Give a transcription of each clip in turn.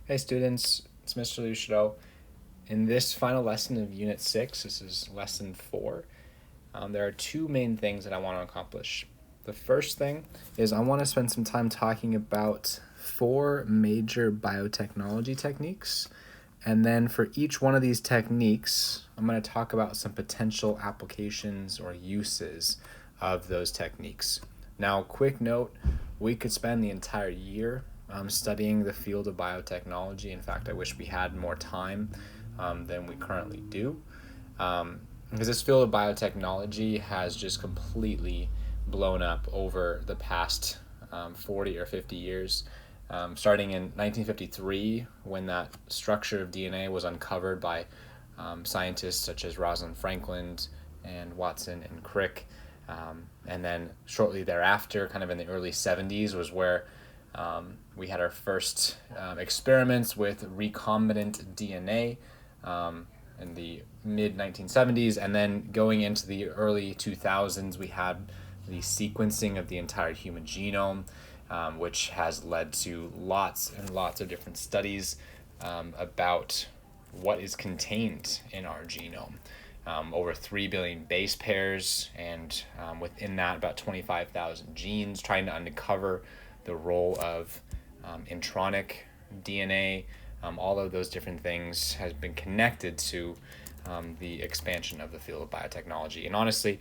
Hey students, it's Mr. Luchereau. In this final lesson of Unit 6, this is Lesson 4, there are two main things that I want to accomplish. The first thing is I want to spend some time talking about 4 major biotechnology techniques, and then for each one of these techniques, I'm going to talk about some potential applications or uses of those techniques. Now, quick note, we could spend the entire year studying the field of biotechnology. In fact, I wish we had more time than we currently do. Because this field of biotechnology has just completely blown up over the past 40 or 50 years. Starting in 1953, when that structure of DNA was uncovered by scientists such as Rosalind Franklin and Watson and Crick. And then shortly thereafter, kind of in the early 70s, was where we had our first experiments with recombinant DNA in the mid 1970s, and then going into the early 2000s, we had the sequencing of the entire human genome, which has led to lots and lots of different studies about what is contained in our genome. Over 3 billion base pairs, and within that, about 25,000 genes, trying to uncover the role of intronic DNA. All of those different things has been connected to the expansion of the field of biotechnology. And honestly,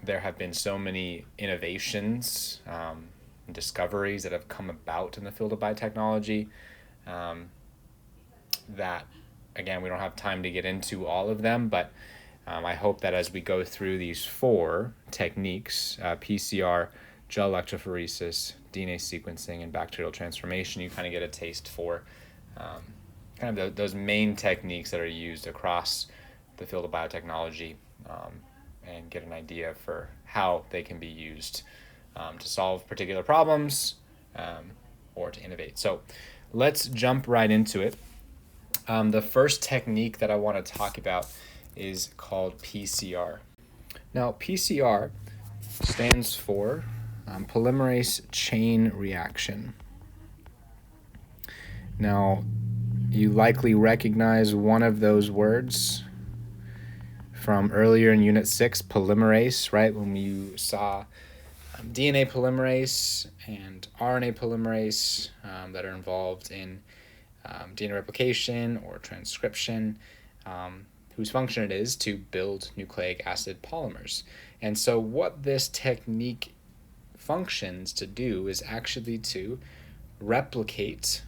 there have been so many innovations and discoveries that have come about in the field of biotechnology that, again, we don't have time to get into all of them, but I hope that as we go through these 4 techniques, PCR, gel electrophoresis, DNA sequencing, and bacterial transformation, you kind of get a taste for those main techniques that are used across the field of biotechnology, and get an idea for how they can be used to solve particular problems or to innovate. So let's jump right into it. The first technique that I want to talk about is called PCR. Now, PCR stands for polymerase chain reaction. Now, you likely recognize one of those words from earlier in Unit 6, polymerase, right? When you saw DNA polymerase and RNA polymerase that are involved in DNA replication or transcription, whose function it is to build nucleic acid polymers. And so what this technique functions to do is actually to replicate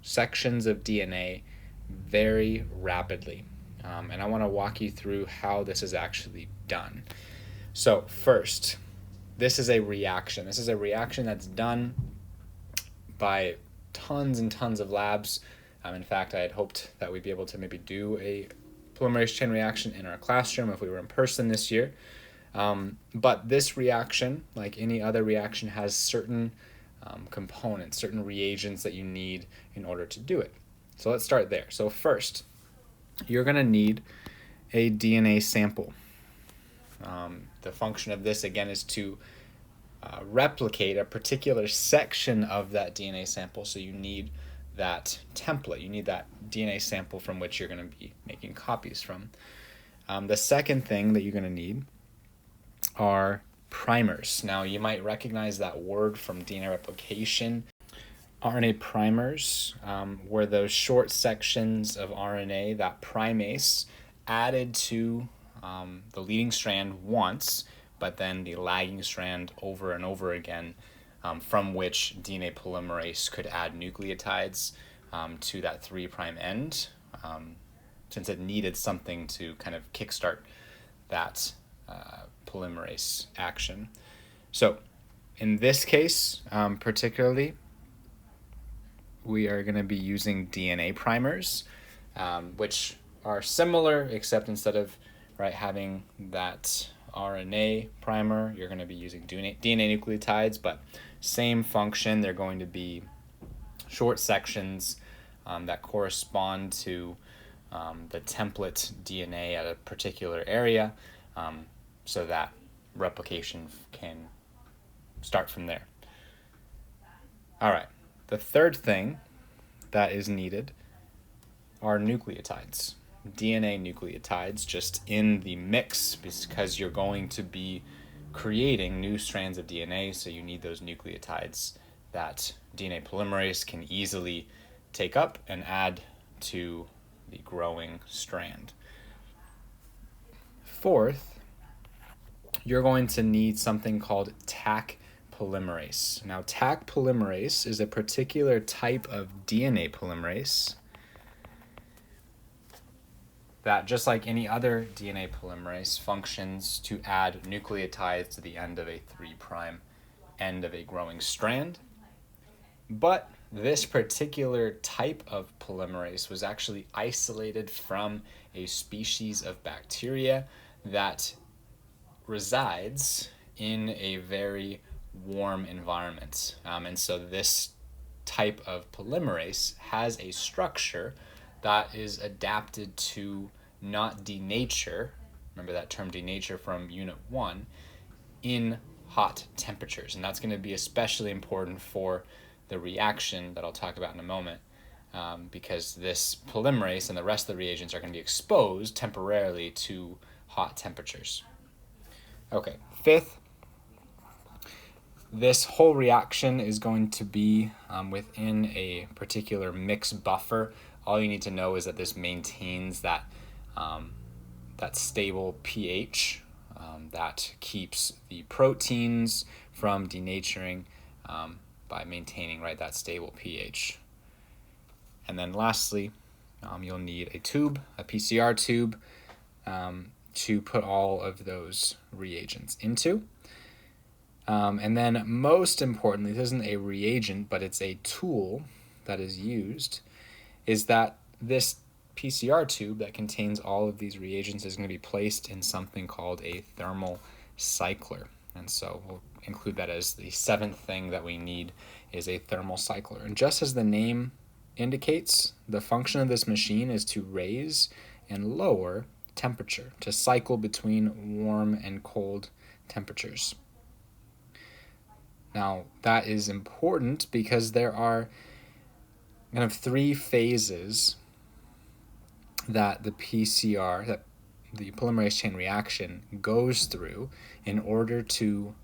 sections of DNA very rapidly. And I want to walk you through how this is actually done. So first, this is a reaction. This is a reaction that's done by tons and tons of labs. In fact, I had hoped that we'd be able to maybe do a polymerase chain reaction in our classroom if we were in person this year. But this reaction, like any other reaction, has certain components, certain reagents that you need in order to do it. So let's start there. So first, you're going to need a DNA sample. The function of this, again, is to replicate a particular section of that DNA sample. So you need that template. You need that DNA sample from which you're going to be making copies from. The second thing that you're going to need are primers. Now, you might recognize that word from DNA replication. RNA primers were those short sections of RNA, that primase, added to the leading strand once, but then the lagging strand over and over again, from which DNA polymerase could add nucleotides to that 3' end, since it needed something to kind of kickstart that polymerase action. So in this case, particularly, we are going to be using DNA primers, which are similar, except instead of having that RNA primer, you're going to be using DNA nucleotides, but same function. They're going to be short sections that correspond to the template DNA at a particular area, so that replication can start from there. All right. The third thing that is needed are nucleotides. DNA nucleotides just in the mix, because you're going to be creating new strands of DNA, so you need those nucleotides that DNA polymerase can easily take up and add to the growing strand. Fourth, you're going to need something called Taq polymerase. Now, Taq polymerase is a particular type of DNA polymerase that, just like any other DNA polymerase, functions to add nucleotides to the end of a 3' end of a growing strand. But this particular type of polymerase was actually isolated from a species of bacteria that resides in a very warm environment. And so this type of polymerase has a structure that is adapted to not denature, remember that term denature from Unit 1, in hot temperatures. And that's going to be especially important for the reaction that I'll talk about in a moment, because this polymerase and the rest of the reagents are going to be exposed temporarily to hot temperatures. Okay, fifth, this whole reaction is going to be within a particular mix buffer. All you need to know is that this maintains that stable pH that keeps the proteins from denaturing by maintaining that stable pH. And then lastly, you'll need a tube, a PCR tube, to put all of those reagents into. And then most importantly, this isn't a reagent, but it's a tool that is used, is that this PCR tube that contains all of these reagents is going to be placed in something called a thermal cycler. And so we'll include that as the seventh thing that we need, is a thermal cycler. And just as the name indicates, the function of this machine is to raise and lower temperature, to cycle between warm and cold temperatures. Now, that is important because there are kind of 3 phases that the PCR, that the polymerase chain reaction goes through in order to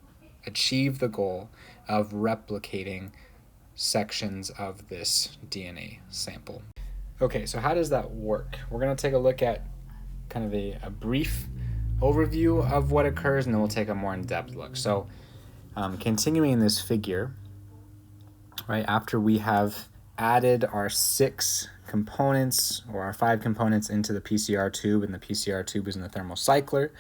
achieve the goal of replicating sections of this DNA sample. Okay, so how does that work? We're going to take a look at kind of a brief overview of what occurs, and then we'll take a more in-depth look. So continuing this figure, right after we have added our 6 components or our 5 components into the PCR tube, and the PCR tube is in the thermal cycler,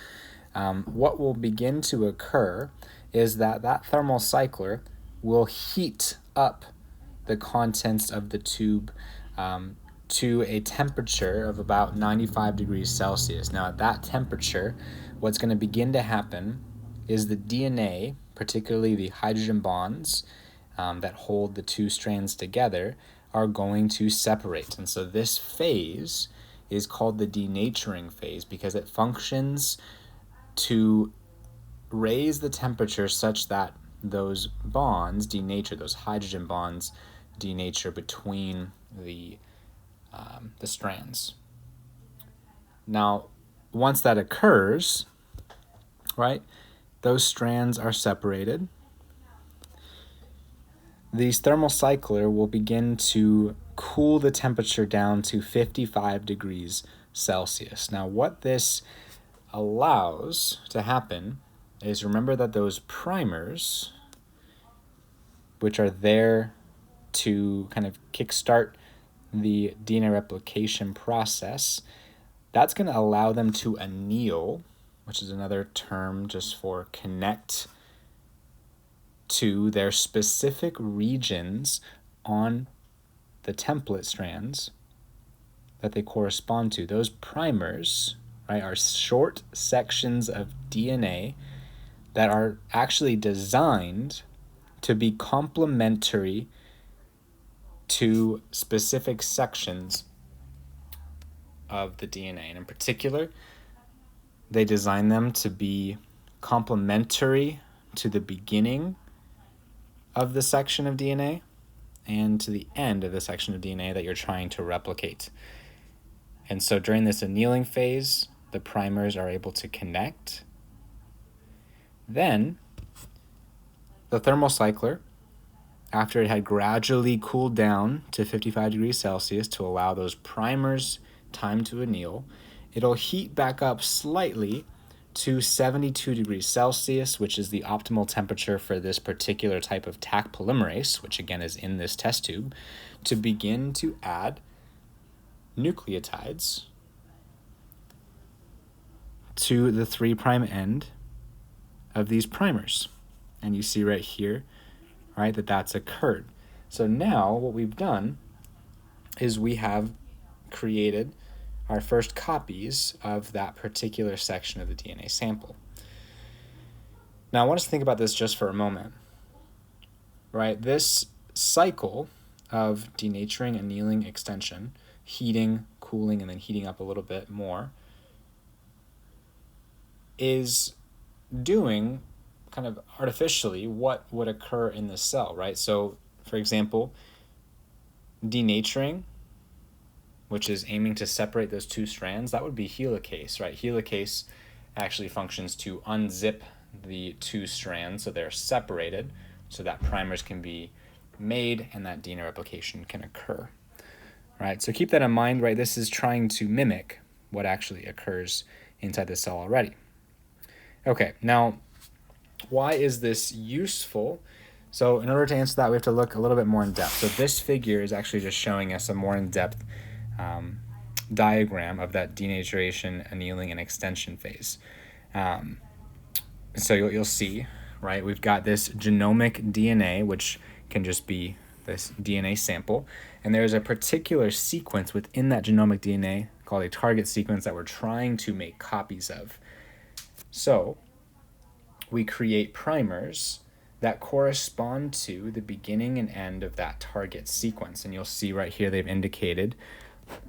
what will begin to occur is that thermal cycler will heat up the contents of the tube to a temperature of about 95 degrees Celsius. Now, at that temperature, what's going to begin to happen is the DNA, particularly the hydrogen bonds that hold the 2 strands together, are going to separate. And so this phase is called the denaturing phase because it functions to raise the temperature such that those bonds denature, those hydrogen bonds denature between the strands. Now, once that occurs, right, those strands are separated. These thermal cycler will begin to cool the temperature down to 55 degrees Celsius. Now, what this allows to happen is, remember that those primers, which are there to kind of kickstart the DNA replication process, that's going to allow them to anneal, which is another term just for connect to their specific regions on the template strands that they correspond to. Those primers, right, are short sections of DNA that are actually designed to be complementary to specific sections of the DNA. And in particular, they design them to be complementary to the beginning of the section of DNA and to the end of the section of DNA that you're trying to replicate. And so during this annealing phase, the primers are able to connect. Then the thermal cycler, after it had gradually cooled down to 55 degrees Celsius to allow those primers time to anneal, it'll heat back up slightly to 72 degrees Celsius, which is the optimal temperature for this particular type of Taq polymerase, which again is in this test tube, to begin to add nucleotides to the 3' end of these primers. And you see right here, right, that's occurred. So now what we've done is we have created our first copies of that particular section of the DNA sample. Now I want us to think about this just for a moment, right? This cycle of denaturing, annealing, extension, heating, cooling, and then heating up a little bit more is doing kind of artificially what would occur in the cell, right? So, for example, denaturing, which is aiming to separate those two strands, that would be helicase, right? Helicase actually functions to unzip the two strands so they're separated so that primers can be made and that DNA replication can occur, right? So keep that in mind, right? This is trying to mimic what actually occurs inside the cell already. Okay, now, why is this useful? So in order to answer that, we have to look a little bit more in depth. So this figure is actually just showing us a more in-depth diagram of that denaturation, annealing, and extension phase. So you'll see, right, we've got this genomic DNA, which can just be this DNA sample, and there's a particular sequence within that genomic DNA called a target sequence that we're trying to make copies of. So we create primers that correspond to the beginning and end of that target sequence. And you'll see right here they've indicated,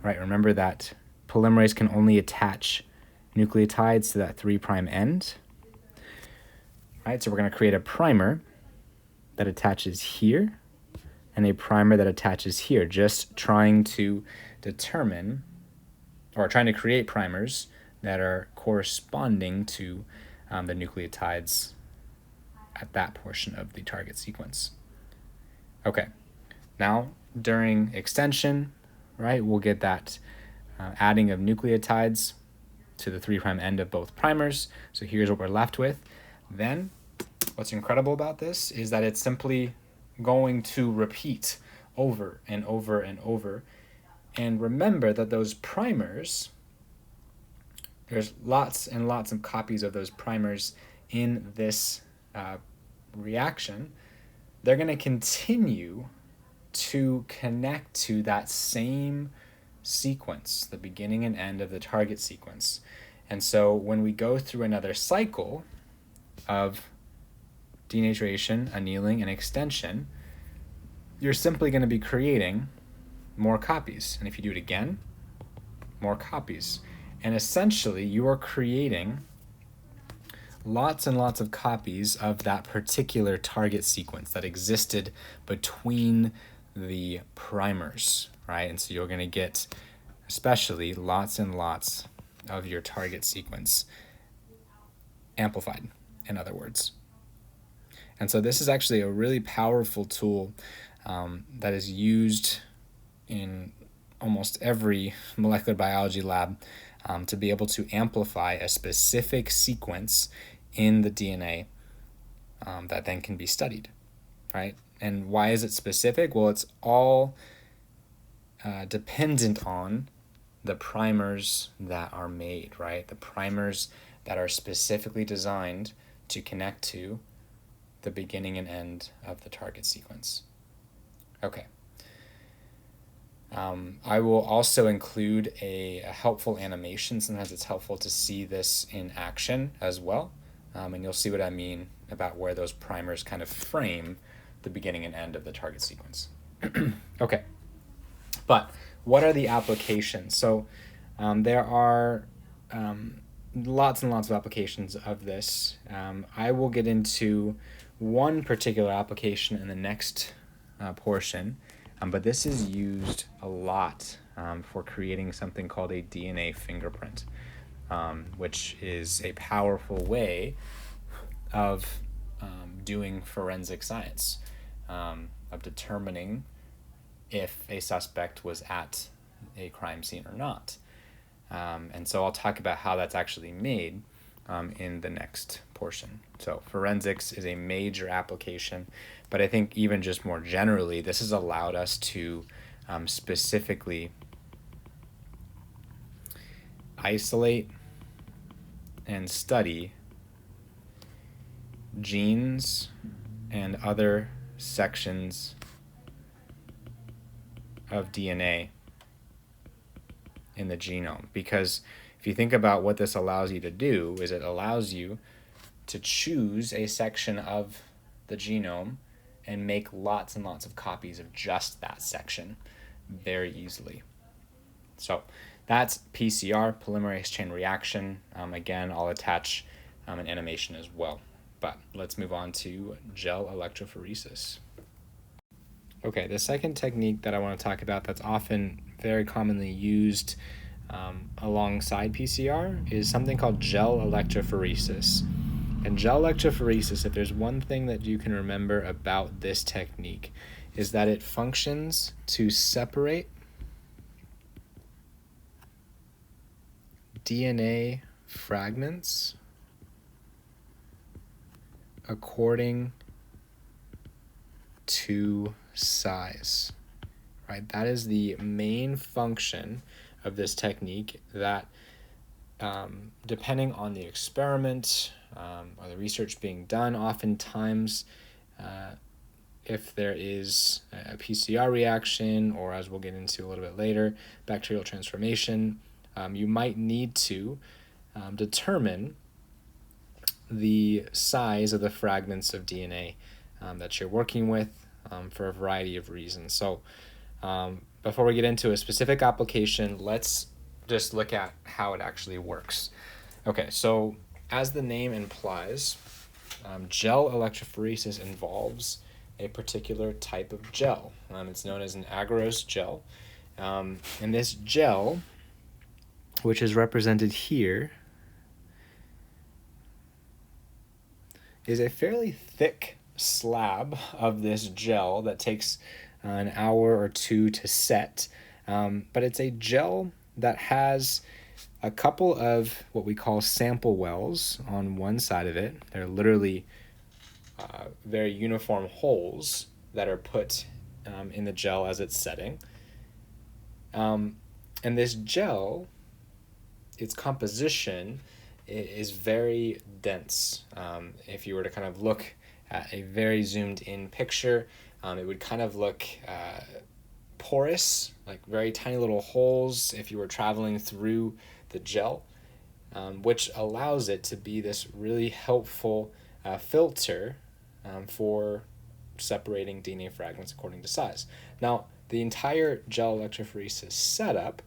right, remember that polymerase can only attach nucleotides to that 3' end. Right, so we're going to create a primer that attaches here and a primer that attaches here, just trying to determine or trying to create primers that are corresponding to the nucleotides at that portion of the target sequence. Okay, now during extension, right, we'll get that adding of nucleotides to the 3' end of both primers. So here's what we're left with. Then what's incredible about this is that it's simply going to repeat over and over and over. And remember that those primers, there's lots and lots of copies of those primers in this reaction. They're going to continue to connect to that same sequence, the beginning and end of the target sequence. And so when we go through another cycle of denaturation, annealing, and extension, you're simply going to be creating more copies. And if you do it again, more copies. And essentially, you are creating lots and lots of copies of that particular target sequence that existed between the primers, right? And so you're going to get, especially, lots and lots of your target sequence amplified, in other words. And so this is actually a really powerful tool that is used in almost every molecular biology lab to be able to amplify a specific sequence in the DNA that then can be studied, right? And why is it specific? Well, it's all dependent on the primers that are made, right? The primers that are specifically designed to connect to the beginning and end of the target sequence. Okay. I will also include a helpful animation. Sometimes it's helpful to see this in action as well. And you'll see what I mean about where those primers kind of frame the beginning and end of the target sequence. Okay. But what are the applications? So there are lots and lots of applications of this. I will get into one particular application in the next portion, But this is used a lot for creating something called a DNA fingerprint, which is a powerful way of doing forensic science, of determining if a suspect was at a crime scene or not. And so I'll talk about how that's actually made in the next portion. So forensics is a major application, but I think even just more generally, this has allowed us to specifically isolate and study genes and other sections of DNA in the genome. Because if you think about what this allows you to do, is it allows you to choose a section of the genome and make lots and lots of copies of just that section very easily. So that's PCR, polymerase chain reaction. Again, I'll attach an animation as well. But let's move on to gel electrophoresis. Okay, the second technique that I want to talk about that's often very commonly used alongside PCR is something called gel electrophoresis. And gel electrophoresis, if there's one thing that you can remember about this technique, is that it functions to separate DNA fragments according to size, right? That is the main function of this technique that, depending on the experiment or the research being done, oftentimes if there is a PCR reaction, or as we'll get into a little bit later, bacterial transformation, you might need to determine the size of the fragments of DNA that you're working with for a variety of reasons. So before we get into a specific application, let's just look at how it actually works. Okay, so as the name implies, gel electrophoresis involves a particular type of gel. It's known as an agarose gel. And this gel, which is represented here, is a fairly thick slab of this gel that takes an hour or two to set. But it's a gel that has a couple of what we call sample wells on one side of it. They're literally very uniform holes that are put in the gel as it's setting. And this gel, its composition is very dense. If you were to kind of look at a very zoomed in picture, it would kind of look porous, like very tiny little holes if you were traveling through the gel, which allows it to be this really helpful filter for separating DNA fragments according to size. Now, the entire gel electrophoresis setup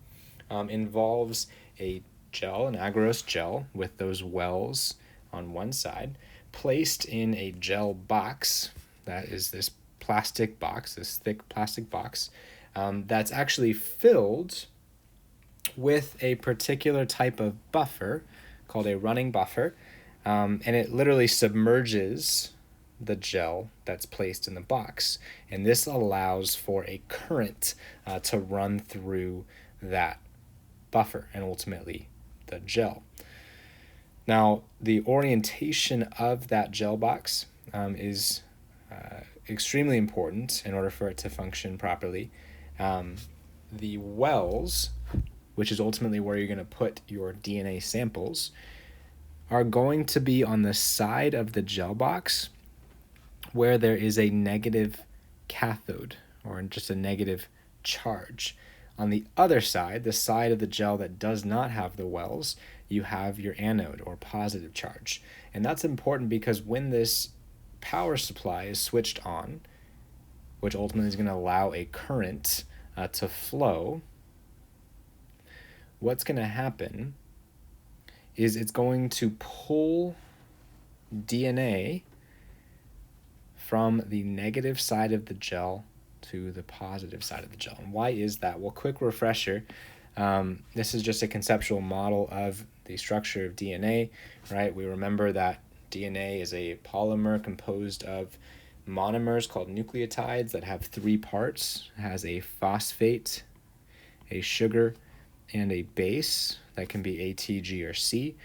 involves a gel, an agarose gel with those wells on one side, placed in a gel box. That is this plastic box, this thick plastic box, that's actually filled with a particular type of buffer called a running buffer, and it literally submerges the gel that's placed in the box. And this allows for a current to run through that buffer and ultimately the gel. Now, the orientation of that gel box is extremely important in order for it to function properly. The wells, which is ultimately where you're going to put your DNA samples, are going to be on the side of the gel box where there is a negative cathode, or just a negative charge. On the other side, the side of the gel that does not have the wells, you have your anode, or positive charge. And that's important because when this power supply is switched on, which ultimately is going to allow a current to flow, what's going to happen is it's going to pull DNA from the negative side of the gel to the positive side of the gel. And why is that? Well, quick refresher. This is just a conceptual model of the structure of DNA, right? We remember that DNA is a polymer composed of monomers called nucleotides that have three parts. It has a phosphate, a sugar, and a base that can be A, T, G, or C.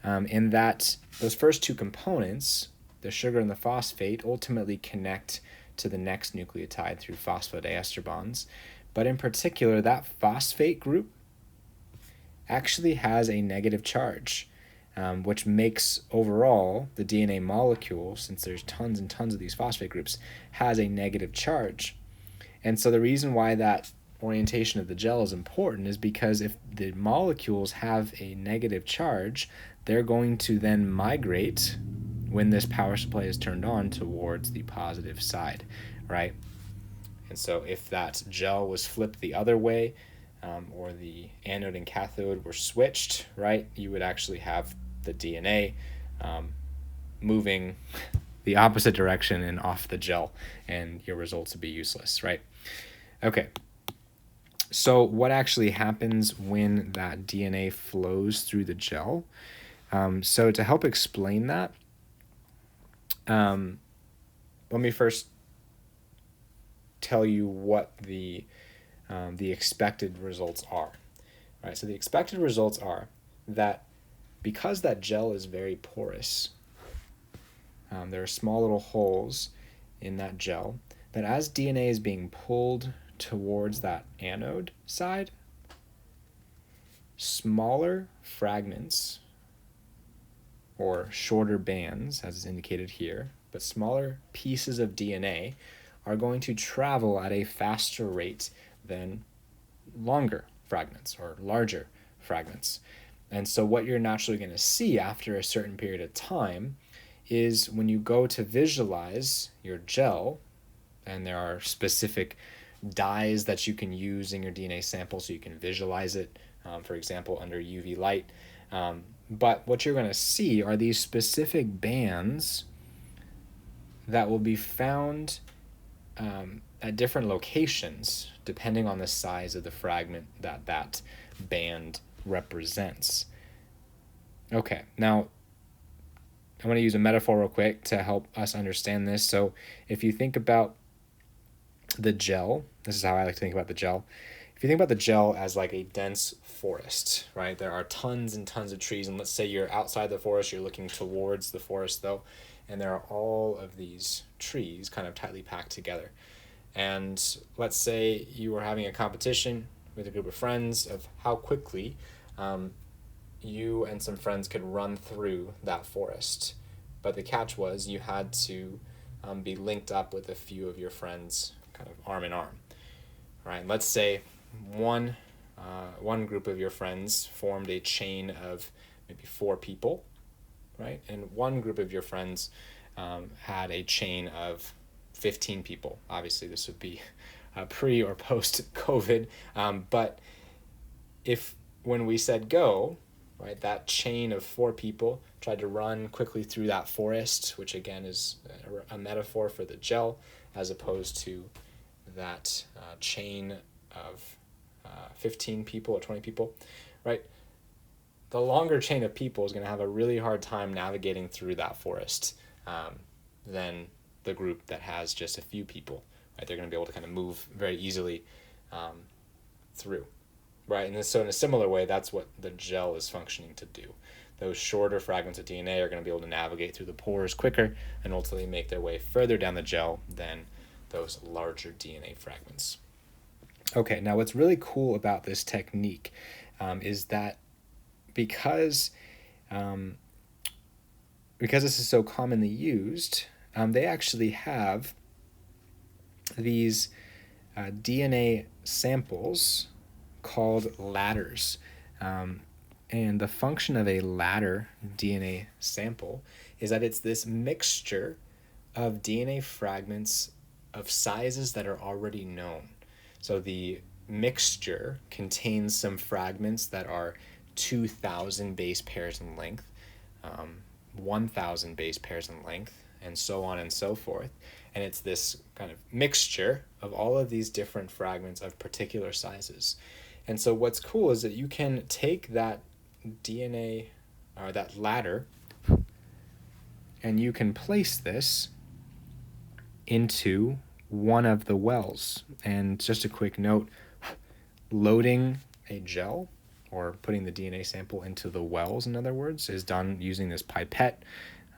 In that those first two components, the sugar and the phosphate, ultimately connect to the next nucleotide through phosphodiester bonds. But in particular, that phosphate group actually has a negative charge, which makes overall the DNA molecule, since there's tons and tons of these phosphate groups, has a negative charge. And so the reason why that orientation of the gel is important is because if the molecules have a negative charge, they're going to then migrate when this power supply is turned on towards the positive side, right? And so if that gel was flipped the other way, or the anode and cathode were switched, right, you would actually have the DNA moving the opposite direction and off the gel, and your results would be useless, right? Okay. So what actually happens when that DNA flows through the gel? So to help explain that, let me first tell you what the expected results are. Right, so the expected results are that because that gel is very porous, there are small little holes in that gel, that as DNA is being pulled towards that anode side, smaller fragments, or shorter bands, as is indicated here, but smaller pieces of DNA are going to travel at a faster rate than longer fragments or larger fragments. And so what you're naturally going to see after a certain period of time is when you go to visualize your gel, and there are specific dyes that you can use in your DNA sample so you can visualize it, for example, under UV light. But what you're going to see are these specific bands that will be found at different locations depending on the size of the fragment that band represents. Okay, now I'm going to use a metaphor real quick to help us understand this. So if you think about the gel, this is how I like to think about the gel. If you think about the gel as like a dense forest, right? There are tons and tons of trees, and let's say you're outside the forest, you're looking towards the forest though, and there are all of these trees kind of tightly packed together. And let's say you were having a competition with a group of friends of how quickly you and some friends could run through that forest. But the catch was you had to be linked up with a few of your friends, kind of arm in arm, right? And let's say one group of your friends formed a chain of maybe 4 people, right? And one group of your friends had a chain of 15 people. Obviously, this would be pre or post COVID. But if when we said go, right, that chain of 4 people tried to run quickly through that forest, which again is a metaphor for the gel, as opposed to that chain of 15 people or 20 people, right? The longer chain of people is going to have a really hard time navigating through that forest than the group that has just a few people, right? They're going to be able to kind of move very easily through, right? And so in a similar way, that's what the gel is functioning to do. Those shorter fragments of DNA are going to be able to navigate through the pores quicker and ultimately make their way further down the gel than those larger DNA fragments. Okay, now what's really cool about this technique is that because this is so commonly used, they actually have these DNA samples called ladders. And the function of a ladder DNA sample is that it's this mixture of DNA fragments of sizes that are already known. So the mixture contains some fragments that are 2,000 base pairs in length, 1,000 base pairs in length, and so on and so forth. And it's this kind of mixture of all of these different fragments of particular sizes. And so what's cool is that you can take that DNA or that ladder and you can place this into one of the wells. And just a quick note, loading a gel or putting the DNA sample into the wells, in other words, is done using this pipette.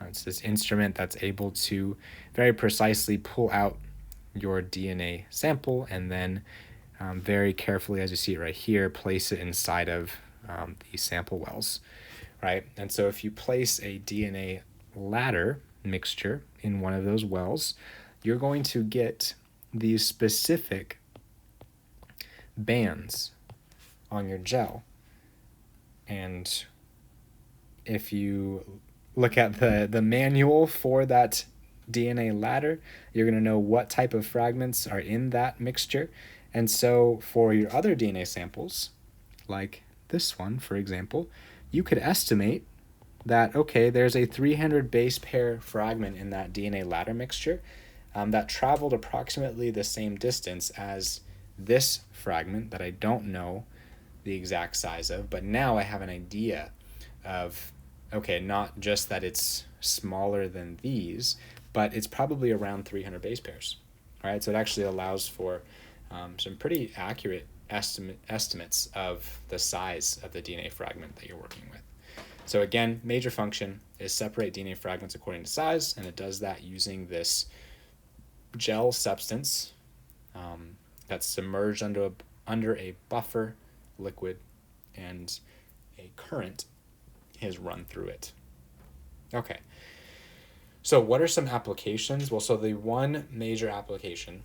It's this instrument that's able to very precisely pull out your DNA sample and then very carefully, as you see it right here, place it inside of the sample wells, right? And so if you place a DNA ladder mixture in one of those wells, you're going to get these specific bands on your gel. And if you look at the manual for that DNA ladder, you're going to know what type of fragments are in that mixture. And so for your other DNA samples, like this one, for example, you could estimate that, okay, there's a 300 base pair fragment in that DNA ladder mixture that traveled approximately the same distance as this fragment that I don't know the exact size of, but now I have an idea of, okay, not just that it's smaller than these, but it's probably around 300 base pairs, right? So it actually allows for some pretty accurate estimates of the size of the DNA fragment that you're working with. So again, major function is separate DNA fragments according to size, and it does that using this gel substance that's submerged under a buffer liquid, and a current is run through it. Okay, so what are some applications? Well, so the one major application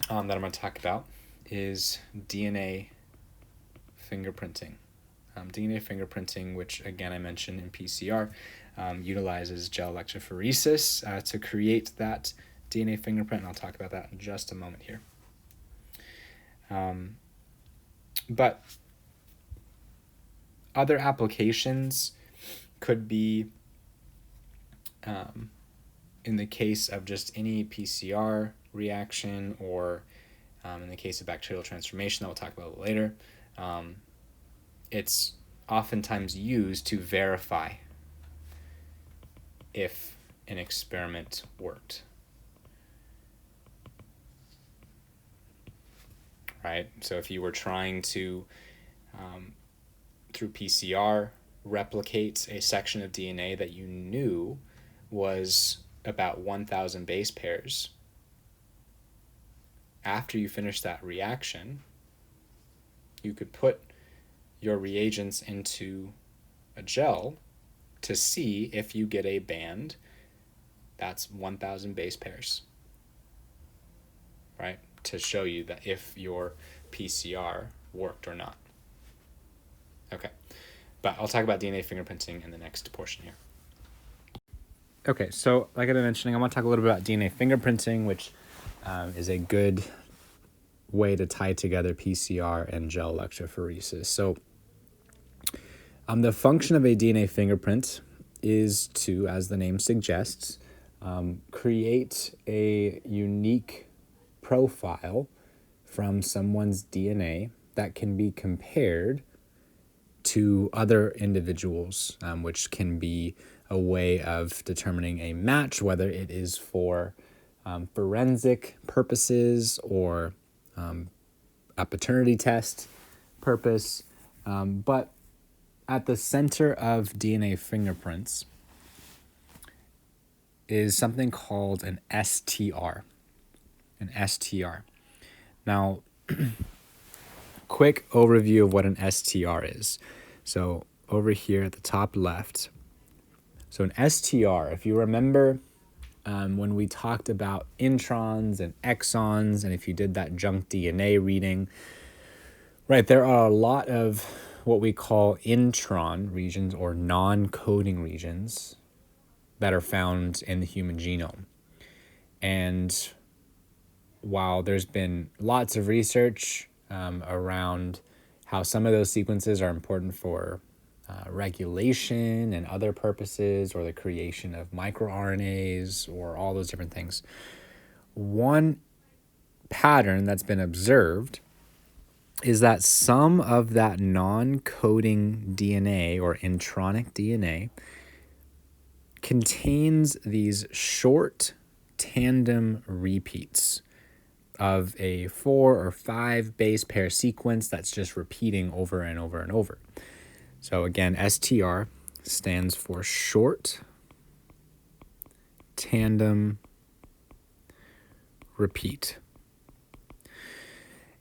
that I'm going to talk about is DNA fingerprinting. DNA fingerprinting, which again I mentioned in PCR, utilizes gel electrophoresis to create that DNA fingerprint, and I'll talk about that in just a moment here. But other applications could be, in the case of just any PCR reaction, or in the case of bacterial transformation that we'll talk about later, it's oftentimes used to verify if an experiment worked. Right? So if you were trying to, through PCR, replicate a section of DNA that you knew was about 1,000 base pairs, after you finish that reaction, you could put your reagents into a gel to see if you get a band that's 1,000 base pairs, right? To show you that if your PCR worked or not. Okay, but I'll talk about DNA fingerprinting in the next portion here. Okay, so like I've been mentioning, I want to talk a little bit about DNA fingerprinting, which is a good way to tie together PCR and gel electrophoresis. So the function of a DNA fingerprint is to, as the name suggests, create a unique profile from someone's DNA that can be compared to other individuals, which can be a way of determining a match, whether it is for forensic purposes or a paternity test purpose. But at the center of DNA fingerprints is something called an STR. An STR. Now, quick overview of what an STR is. So over here at the top left, so an STR, if you remember when we talked about introns and exons, and if you did that junk DNA reading, right, there are a lot of what we call intron regions or non-coding regions that are found in the human genome. And while there's been lots of research around how some of those sequences are important for regulation and other purposes, or the creation of microRNAs, or all those different things, one pattern that's been observed is that some of that non-coding DNA or intronic DNA contains these short tandem repeats of a 4 or 5 base pair sequence that's just repeating over and over and over. So again, STR stands for short tandem repeat.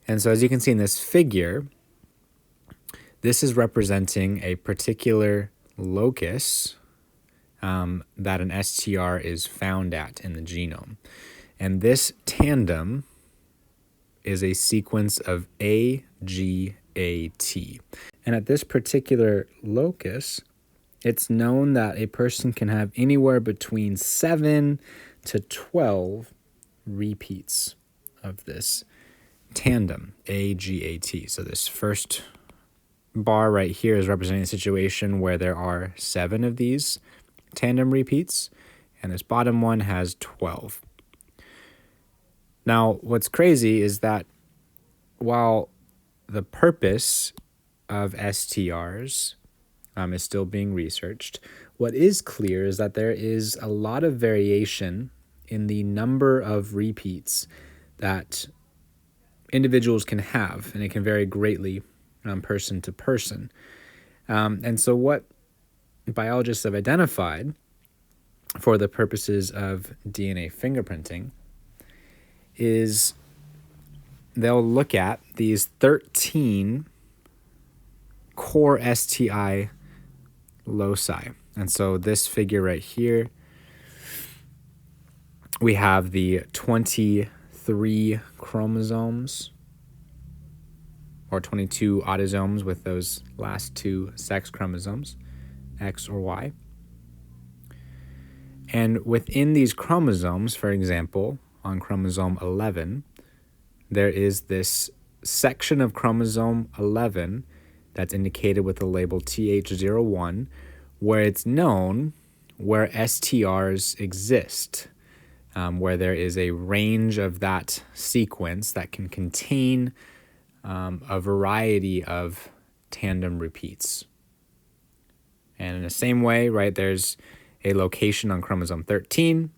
And so as you can see in this figure, this is representing a particular locus that an STR is found at in the genome. And this tandem is a sequence of AGAT. And at this particular locus, it's known that a person can have anywhere between 7 to 12 repeats of this tandem, AGAT. So this first bar right here is representing a situation where there are 7 of these tandem repeats, and this bottom one has 12. Now, what's crazy is that while the purpose of STRs is still being researched, what is clear is that there is a lot of variation in the number of repeats that individuals can have, and it can vary greatly person to person. And so what biologists have identified for the purposes of DNA fingerprinting is they'll look at these 13 core STI loci. And so this figure right here, we have the 23 chromosomes or 22 autosomes with those last 2 sex chromosomes, X or Y. And within these chromosomes, for example, on chromosome 11, there is this section of chromosome 11 that's indicated with the label TH01, where it's known where STRs exist, where there is a range of that sequence that can contain a variety of tandem repeats. And in the same way, right, there's a location on chromosome 13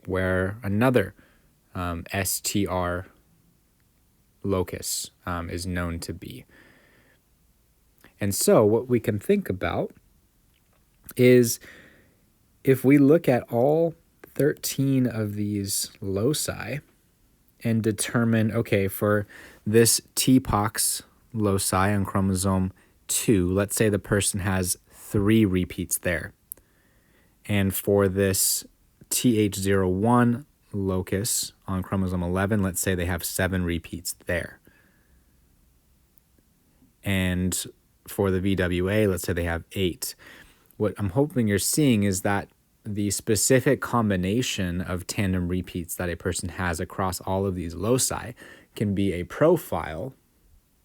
where another STR locus is known to be. And so what we can think about is if we look at all 13 of these loci and determine, okay, for this TPOX loci on chromosome 2, let's say the person has 3 repeats there. And for this TH01 locus on chromosome 11, let's say they have 7 repeats there. And for the VWA, let's say they have 8. What I'm hoping you're seeing is that the specific combination of tandem repeats that a person has across all of these loci can be a profile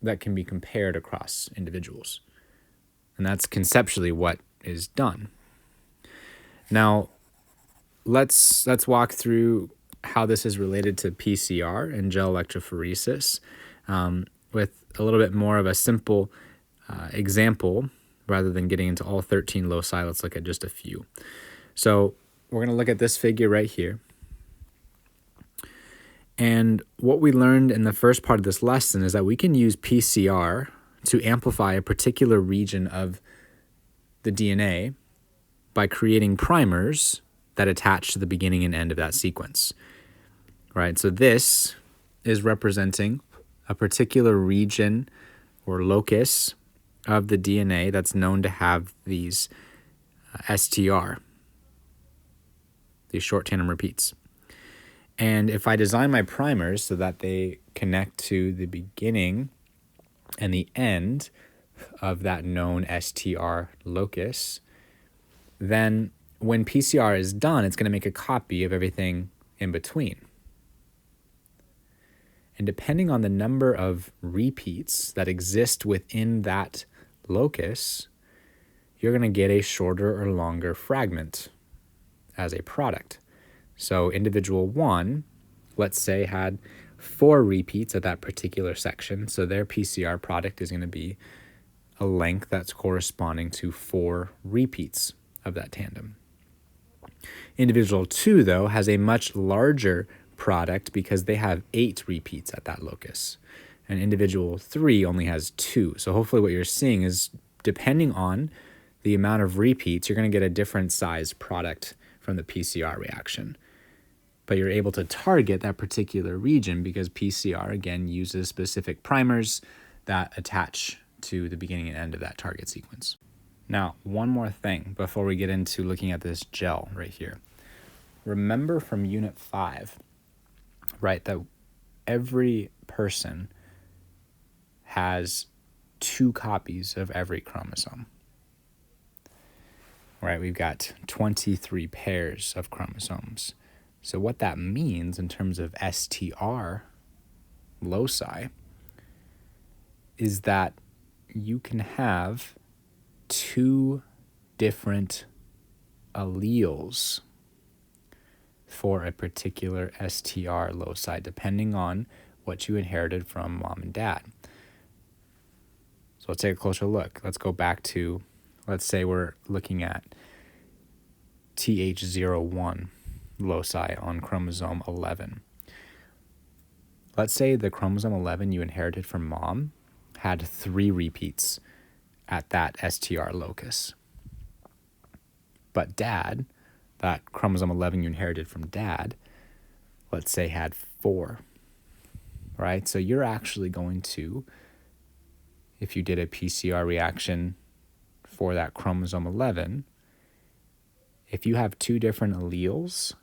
that can be compared across individuals. And that's conceptually what is done. Now, let's walk through how this is related to PCR and gel electrophoresis with a little bit more of a simple example rather than getting into all 13 loci. Let's look at just a few. So we're going to look at this figure right here. And what we learned in the first part of this lesson is that we can use PCR to amplify a particular region of the DNA by creating primers that attach to the beginning and end of that sequence. Right? So this is representing a particular region or locus of the DNA that's known to have these STR, these short tandem repeats. And if I design my primers so that they connect to the beginning and the end of that known STR locus, then when PCR is done, it's going to make a copy of everything in between. And depending on the number of repeats that exist within that locus, you're going to get a shorter or longer fragment as a product. So individual 1, let's say, had 4 repeats at that particular section. So their PCR product is going to be a length that's corresponding to 4 repeats of that tandem. Individual 2, though, has a much larger product because they have 8 repeats at that locus. And individual 3 only has 2. So hopefully what you're seeing is, depending on the amount of repeats, you're going to get a different size product from the PCR reaction. But you're able to target that particular region because PCR, again, uses specific primers that attach to the beginning and end of that target sequence. Now, one more thing before we get into looking at this gel right here. Remember from Unit 5, right, that every person has 2 copies of every chromosome. Right, we've got 23 pairs of chromosomes. So what that means in terms of STR loci is that you can have 2 different alleles for a particular STR loci, depending on what you inherited from mom and dad. So let's take a closer look. Let's go back to, let's say we're looking at TH01 loci on chromosome 11. Let's say the chromosome 11 you inherited from mom had 3 repeats at that STR locus. But dad, that chromosome 11 you inherited from dad, let's say had 4, right? So you're actually going to, if you did a PCR reaction for that chromosome 11, if you have 2 different alleles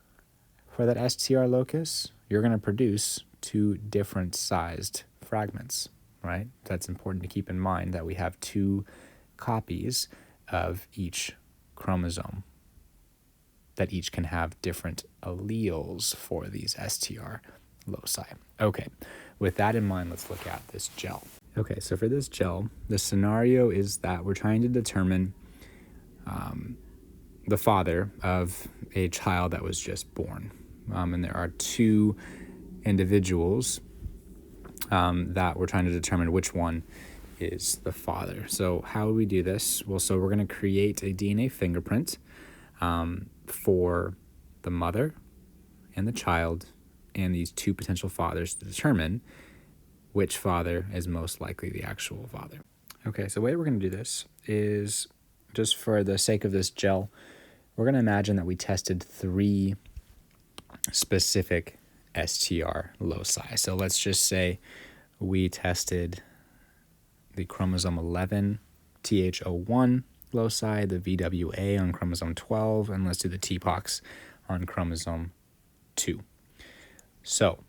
for that STR locus, you're going to produce 2 different sized fragments, right? That's important to keep in mind, that we have 2 copies of each chromosome that each can have different alleles for these STR loci. Okay, with that in mind, let's look at this gel. Okay, so for this gel, the scenario is that we're trying to determine the father of a child that was just born. And there are 2 individuals that we're trying to determine which one is the father. So how do we do this? Well, so we're going to create a DNA fingerprint for the mother and the child and these 2 potential fathers to determine which father is most likely the actual father. Okay, so the way we're going to do this is, just for the sake of this gel, we're going to imagine that we tested 3 specific STR loci. So let's just say we tested the chromosome 11 TH01 loci, the VWA on chromosome 12, and let's do the TPOX on chromosome 2. So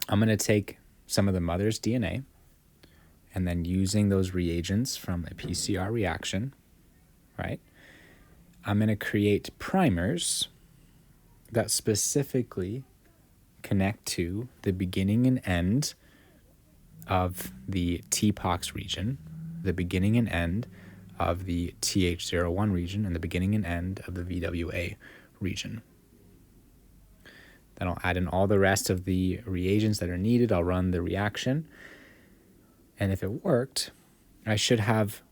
I'm going to take some of the mother's DNA, and then using those reagents from a PCR reaction, right, I'm going to create primers that specifically connect to the beginning and end of the TPOX region, the beginning and end of the TH01 region, and the beginning and end of the VWA region. Then I'll add in all the rest of the reagents that are needed. I'll run the reaction. And if it worked, I should have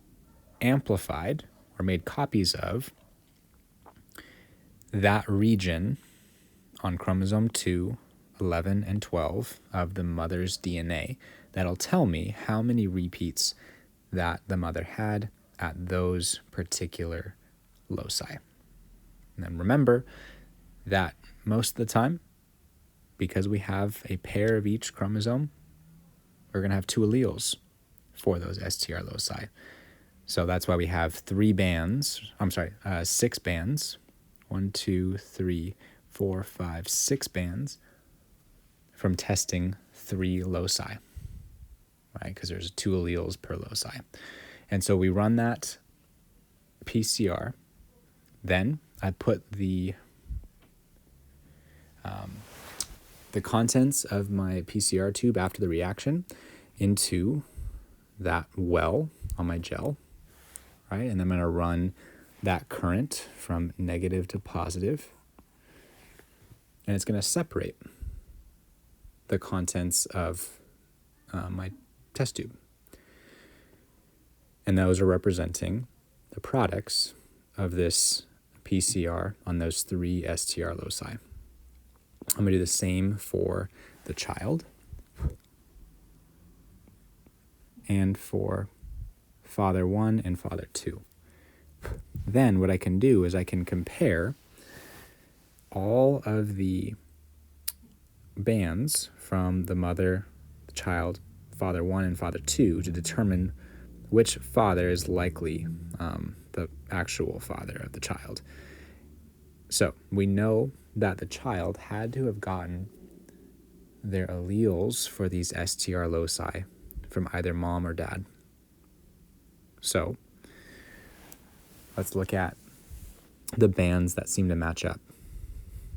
amplified or made copies of that region on chromosome 2, 11, and 12 of the mother's DNA. That'll tell me how many repeats that the mother had at those particular loci. And then remember that most of the time, because we have a pair of each chromosome, we're going to have 2 alleles for those STR loci. So that's why we have 6 bands, 1, 2, 3, 4, 5, 6 bands from testing 3 loci, right? Because there's 2 alleles per loci. And so we run that PCR. Then I put the contents of my PCR tube after the reaction into that well on my gel, right? And I'm going to run that current from negative to positive, and it's going to separate the contents of my test tube. And those are representing the products of this PCR on those 3 STR loci. I'm going to do the same for the child and for father 1 and father 2. Then what I can do is I can compare all of the bands from the mother, the child, father 1 and father 2 to determine which father is likely the actual father of the child. So we know that the child had to have gotten their alleles for these STR loci from either mom or dad. So let's look at the bands that seem to match up.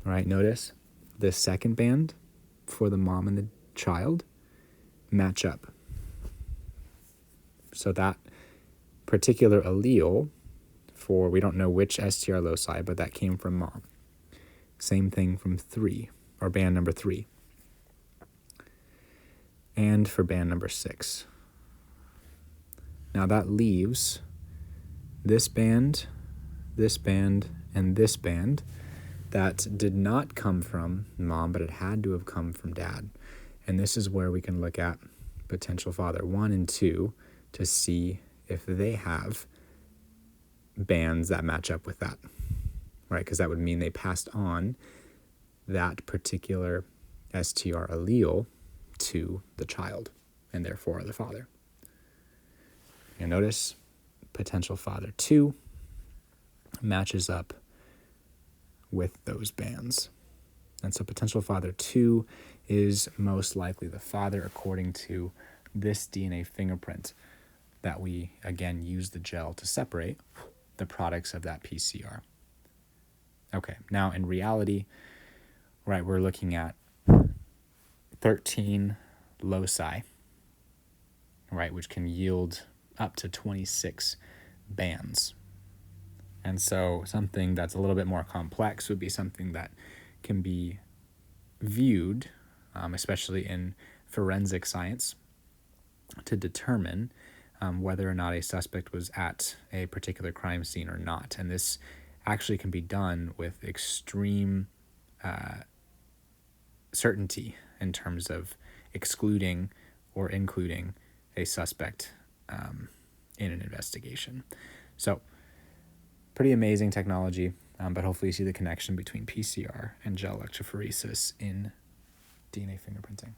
All right, notice the second band for the mom and the child match up. So that particular allele for, we don't know which STR loci, but that came from mom. Same thing from 3, or band number 3. And for band number 6. Now that leaves this band, and this band that did not come from mom, but it had to have come from dad. And this is where we can look at potential father 1 and 2 to see if they have bands that match up with that, right? Because that would mean they passed on that particular STR allele to the child, and therefore the father. And notice potential father 2 matches up with those bands. And so potential father 2 is most likely the father according to this DNA fingerprint that we, again, use the gel to separate the products of that PCR. Okay, now in reality, right, we're looking at 13 loci, right, which can yield up to 26 bands. And so something that's a little bit more complex would be something that can be viewed, especially in forensic science, to determine whether or not a suspect was at a particular crime scene or not. And this actually can be done with extreme certainty in terms of excluding or including a suspect in an investigation. So pretty amazing technology, but hopefully you see the connection between PCR and gel electrophoresis in DNA fingerprinting.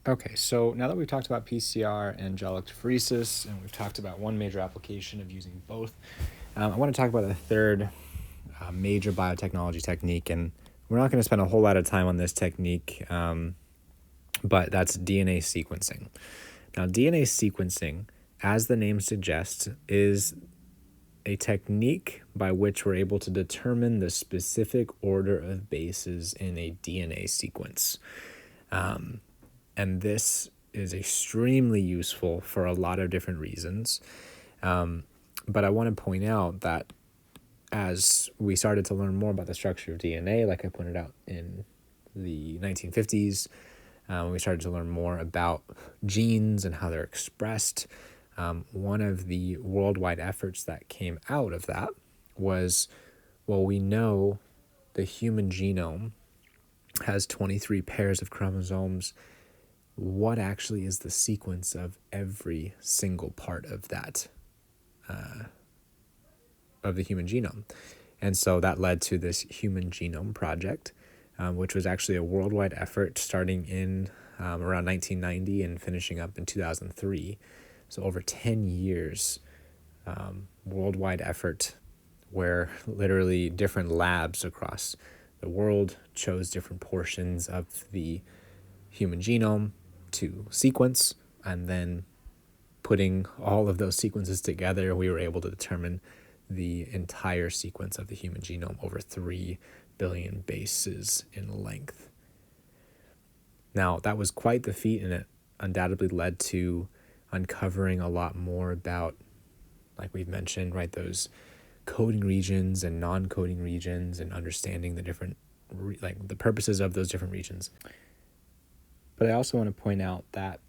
Okay, so now that we've talked about PCR and gel electrophoresis, and we've talked about one major application of using both, I want to talk about a third major biotechnology technique, and we're not going to spend a whole lot of time on this technique, but that's DNA sequencing. Now, DNA sequencing, as the name suggests, is a technique by which we're able to determine the specific order of bases in a DNA sequence. And this is extremely useful for a lot of different reasons. But I want to point out that as we started to learn more about the structure of DNA, like I pointed out in the 1950s, we started to learn more about genes and how they're expressed. One of the worldwide efforts that came out of that was, well, we know the human genome has 23 pairs of chromosomes. What actually is the sequence of every single part of that, of the human genome? And so that led to this Human Genome Project, which was actually a worldwide effort starting in around 1990 and finishing up in 2003. So over 10 years, worldwide effort where literally different labs across the world chose different portions of the human genome to sequence, and then putting all of those sequences together, we were able to determine the entire sequence of the human genome, over 3 billion bases in length. Now, that was quite the feat, and it undoubtedly led to uncovering a lot more about, like we've mentioned, right, those coding regions and non-coding regions, and understanding the different like the purposes of those different regions. But I also want to point out that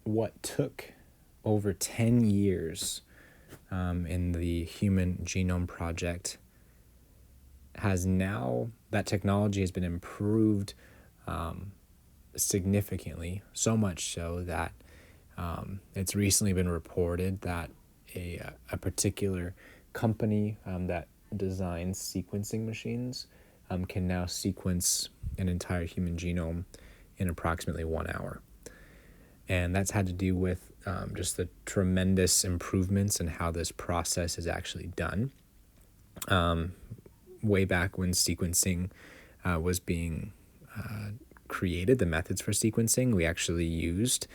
what took over 10 years in the Human Genome Project has now, that technology has been improved significantly, so much so that it's recently been reported that a particular company that designs sequencing machines can now sequence an entire human genome in approximately 1 hour. And that's had to do with just the tremendous improvements in how this process is actually done. Way back when sequencing was being created, the methods for sequencing, we actually used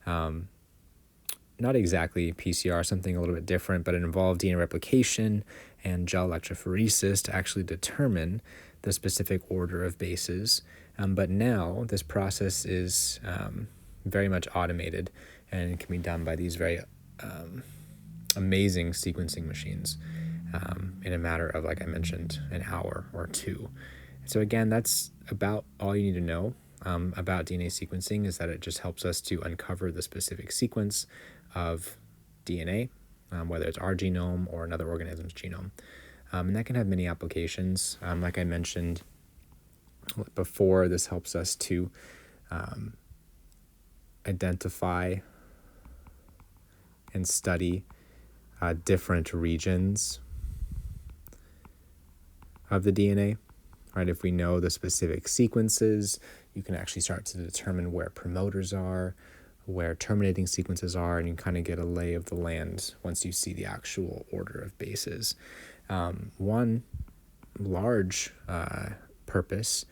not exactly PCR, something a little bit different, but it involved DNA replication and gel electrophoresis to actually determine the specific order of bases. But now this process is very much automated and can be done by these very amazing sequencing machines in a matter of, like I mentioned, an hour or two. So again, that's about all you need to know about DNA sequencing, is that it just helps us to uncover the specific sequence of DNA, whether it's our genome or another organism's genome. And that can have many applications. Like I mentioned before, this helps us to identify and study different regions of the DNA. Right? If we know the specific sequences, you can actually start to determine where promoters are, where terminating sequences are, and you kind of get a lay of the land once you see the actual order of bases. One large purpose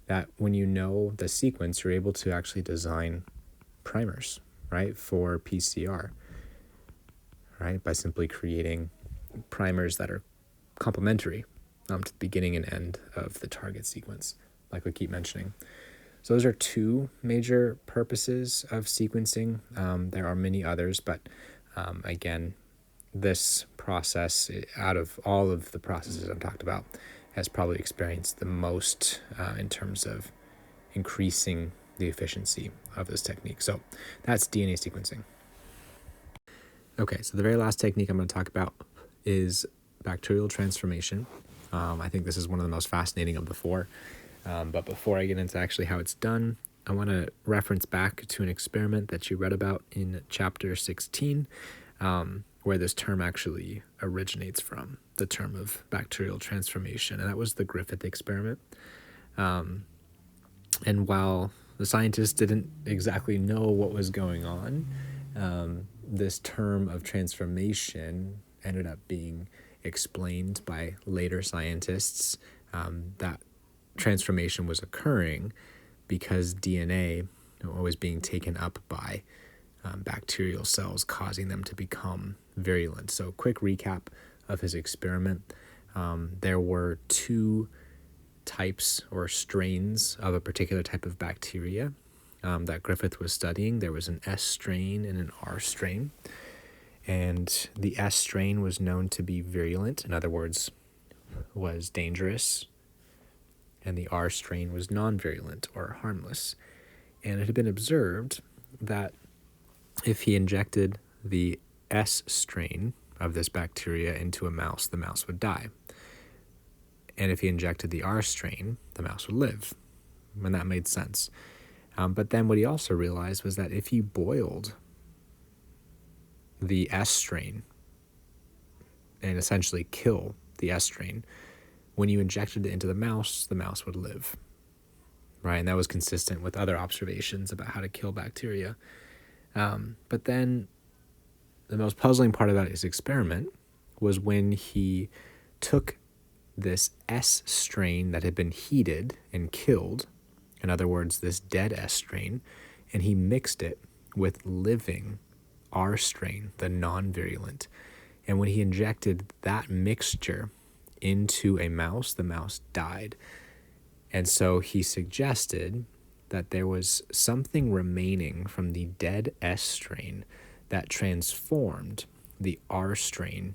that when you know the sequence, you're able to actually design primers, right, for PCR, right, by simply creating primers that are complementary to the beginning and end of the target sequence, like we keep mentioning. So those are two major purposes of sequencing. There are many others, but again, this process, out of all of the processes I've talked about, has probably experienced the most in terms of increasing the efficiency of this technique. So that's DNA sequencing. Okay, so the very last technique I'm going to talk about is bacterial transformation. I think this is one of the most fascinating of the four. But before I get into actually how it's done, I want to reference back to an experiment that you read about in chapter 16, where this term actually originates from, the term of bacterial transformation, and that was the Griffith experiment. And while the scientists didn't exactly know what was going on, this term of transformation ended up being explained by later scientists, that transformation was occurring because DNA was being taken up by bacterial cells, causing them to become virulent. So quick recap of his experiment. There were two types or strains of a particular type of bacteria that Griffith was studying. There was an S strain and an R strain. And the S strain was known to be virulent, in other words, was dangerous. And the R strain was non-virulent or harmless. And it had been observed that if he injected the S strain of this bacteria into a mouse, the mouse would die. And if he injected the R strain, the mouse would live. And that made sense. But then what he also realized was that if you boiled the S strain and essentially kill the S strain, when you injected it into the mouse would live, right? And that was consistent with other observations about how to kill bacteria. But then the most puzzling part about his experiment was when he took this S strain that had been heated and killed, in other words, this dead S strain, and he mixed it with living R strain, the non-virulent. And when he injected that mixture into a mouse, the mouse died. And so he suggested that there was something remaining from the dead S strain that transformed the R strain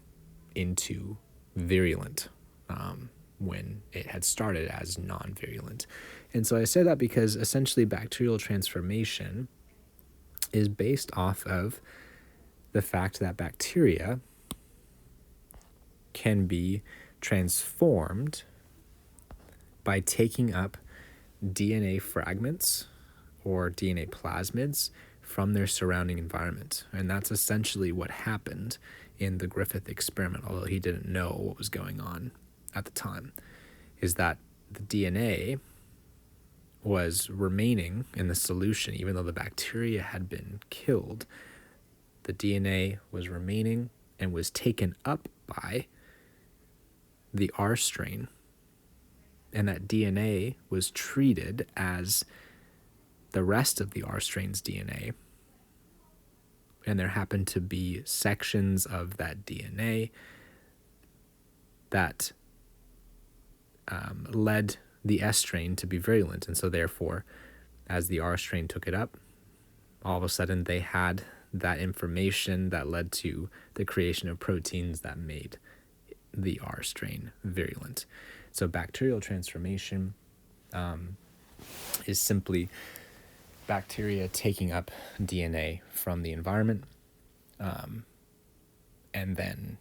into virulent when it had started as non-virulent. And so I say that because essentially bacterial transformation is based off of the fact that bacteria can be transformed by taking up DNA fragments or DNA plasmids from their surrounding environment. And that's essentially what happened in the Griffith experiment, although he didn't know what was going on at the time, is that the DNA was remaining in the solution. Even though the bacteria had been killed, the DNA was remaining and was taken up by the R strain. And that DNA was treated as the rest of the R strain's DNA. And there happened to be sections of that DNA that led the S strain to be virulent. And so therefore, as the R strain took it up, all of a sudden they had that information that led to the creation of proteins that made the R strain virulent. So bacterial transformation is simply bacteria taking up DNA from the environment and then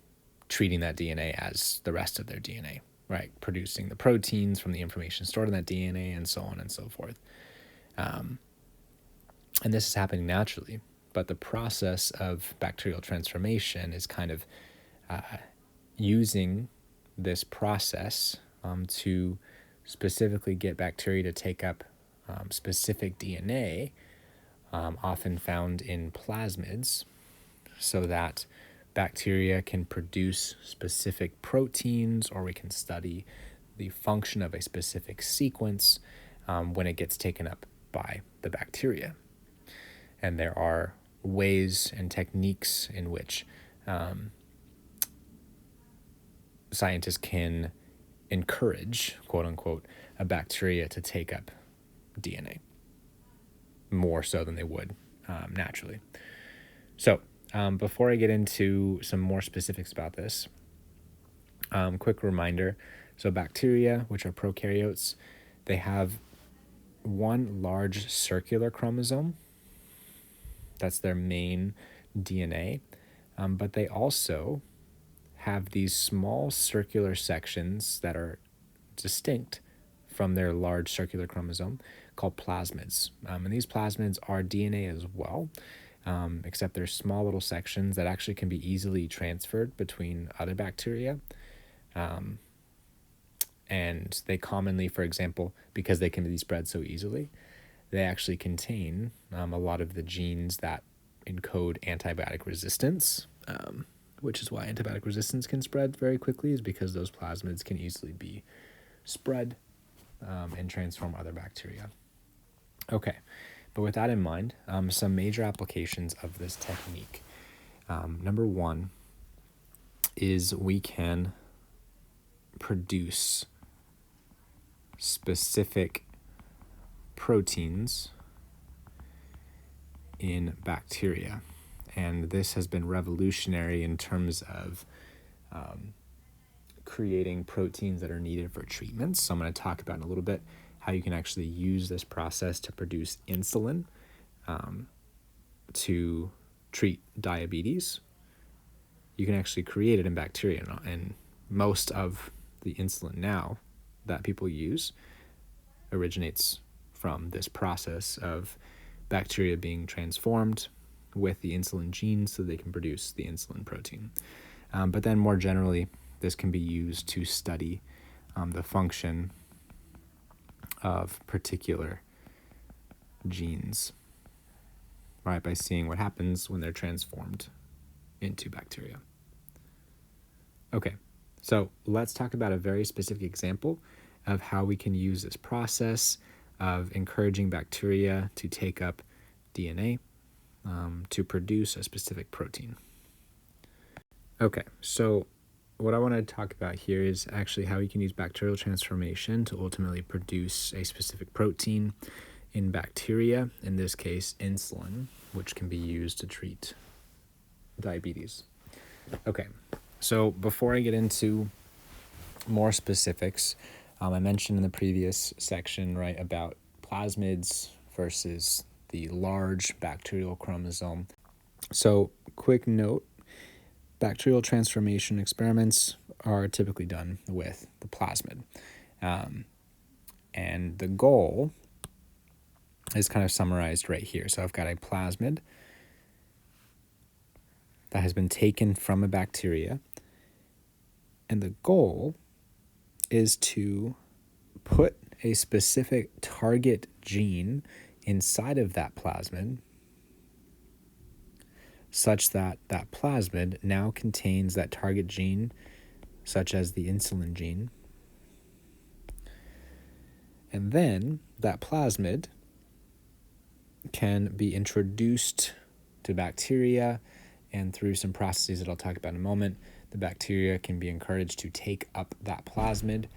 treating that DNA as the rest of their DNA, right? Producing the proteins from the information stored in that DNA and so on and so forth. And this is happening naturally, but the process of bacterial transformation is kind of using this process to specifically get bacteria to take up specific DNA, often found in plasmids, so that bacteria can produce specific proteins, or we can study the function of a specific sequence when it gets taken up by the bacteria. And there are ways and techniques in which scientists can encourage, quote unquote, a bacteria to take up DNA more so than they would naturally. So before I get into some more specifics about this, quick reminder. So bacteria, which are prokaryotes, they have one large circular chromosome. That's their main DNA. But they also have these small circular sections that are distinct from their large circular chromosome called plasmids. And these plasmids are DNA as well, except they're small little sections that actually can be easily transferred between other bacteria. And they commonly, for example, because they can be spread so easily, they actually contain a lot of the genes that encode antibiotic resistance, which is why antibiotic resistance can spread very quickly, is because those plasmids can easily be spread and transform other bacteria. Okay, but with that in mind, some major applications of this technique. Number one is we can produce specific proteins in bacteria. And this has been revolutionary in terms of creating proteins that are needed for treatments. So I'm going to talk about in a little bit how you can actually use this process to produce insulin to treat diabetes. You can actually create it in bacteria, and most of the insulin now that people use originates from this process of bacteria being transformed with the insulin gene so they can produce the insulin protein. But then more generally, this can be used to study the function of particular genes, right, by seeing what happens when they're transformed into bacteria. Okay, so let's talk about a very specific example of how we can use this process of encouraging bacteria to take up DNA to produce a specific protein. Okay, so what I want to talk about here is actually how you can use bacterial transformation to ultimately produce a specific protein in bacteria, in this case insulin, which can be used to treat diabetes. Okay, so before I get into more specifics. I mentioned in the previous section, right, about plasmids versus the large bacterial chromosome. So, quick note, bacterial transformation experiments are typically done with the plasmid. And the goal is kind of summarized right here. So I've got a plasmid that has been taken from a bacteria, and the goal is to put a specific target gene inside of that plasmid such that that plasmid now contains that target gene, such as the insulin gene. And then that plasmid can be introduced to bacteria, and through some processes that I'll talk about in a moment, the bacteria can be encouraged to take up that plasmid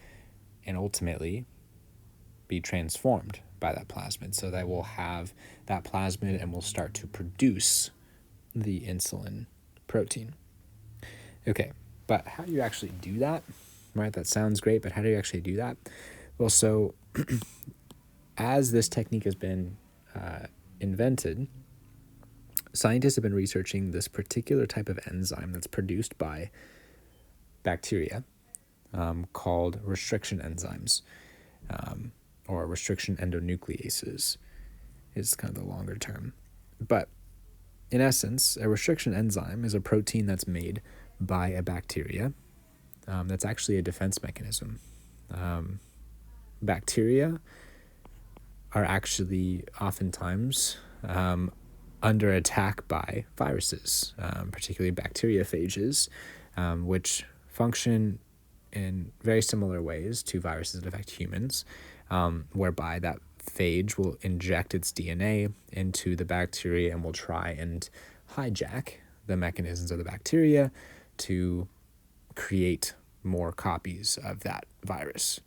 and ultimately be transformed by that plasmid. So they will have that plasmid and will start to produce the insulin protein. Okay, but how do you actually do that? Right, that sounds great, but how do you actually do that? Well, so as this technique has been invented, scientists have been researching this particular type of enzyme that's produced by bacteria called restriction enzymes, or restriction endonucleases is kind of the longer term. But in essence, a restriction enzyme is a protein that's made by a bacteria that's actually a defense mechanism. Bacteria are actually oftentimes under attack by viruses, particularly bacteriophages, which function in very similar ways to viruses that affect humans, whereby that phage will inject its DNA into the bacteria and will try and hijack the mechanisms of the bacteria to create more copies of that virus.